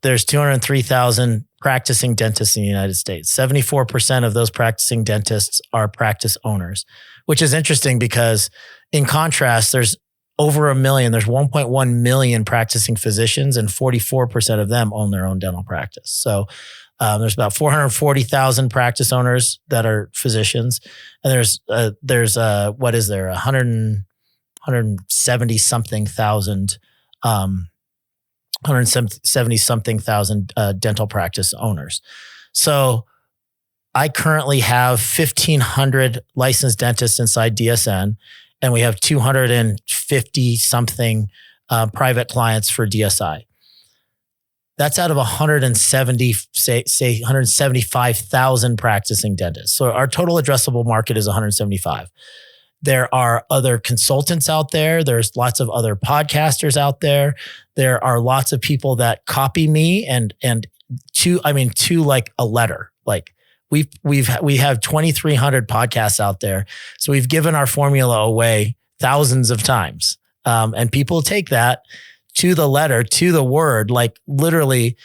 there's 203,000 practicing dentists in the United States. 74% of those practicing dentists are practice owners, which is interesting because in contrast, there's over 1 million. There's 1.1 million practicing physicians, and 44% of them own their own dental practice. So there's about 440,000 practice owners that are physicians, and there's 170 something thousand dental practice owners. So I currently have 1,500 licensed dentists inside DSN, and we have 250 something private clients for DSI. That's out of 175,000 practicing dentists. So our total addressable market is 175. There are other consultants out there. There's lots of other podcasters out there. There are lots of people that copy me and to like a letter. Like we have 2,300 podcasts out there. So we've given our formula away thousands of times. And people take that to the letter, to the word, like literally.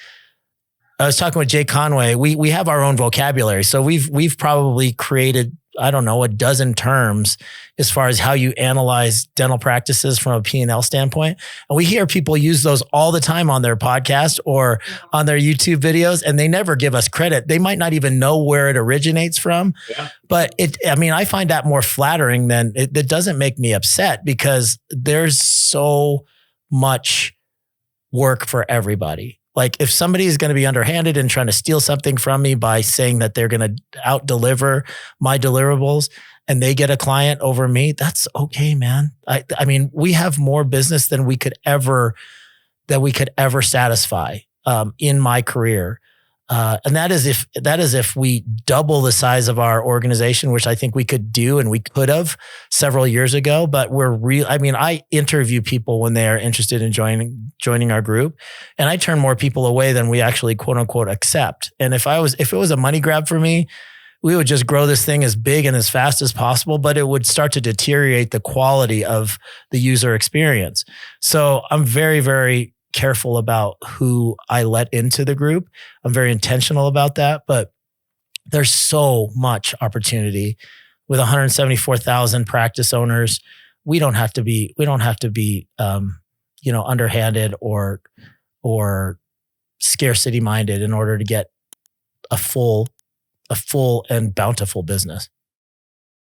I was talking with Jay Conway. We have our own vocabulary. So we've probably created, I don't know, a dozen terms as far as how you analyze dental practices from a P&L standpoint. And we hear people use those all the time on their podcast or on their YouTube videos, and they never give us credit. They might not even know where it originates from. Yeah. But I find that more flattering than it doesn't make me upset, because there's so much work for everybody. Like if somebody is going to be underhanded and trying to steal something from me by saying that they're going to out deliver my deliverables and they get a client over me, that's okay, man. I mean, we have more business than we could ever satisfy in my career. And that is if we double the size of our organization, which I think we could do, and we could have several years ago, but I interview people when they are interested in joining our group, and I turn more people away than we actually quote unquote accept. And if it was a money grab for me, we would just grow this thing as big and as fast as possible, but it would start to deteriorate the quality of the user experience. So I'm very, very careful about who I let into the group. I'm very intentional about that, but there's so much opportunity with 174,000 practice owners. We don't have to be underhanded or scarcity minded in order to get a full and bountiful business.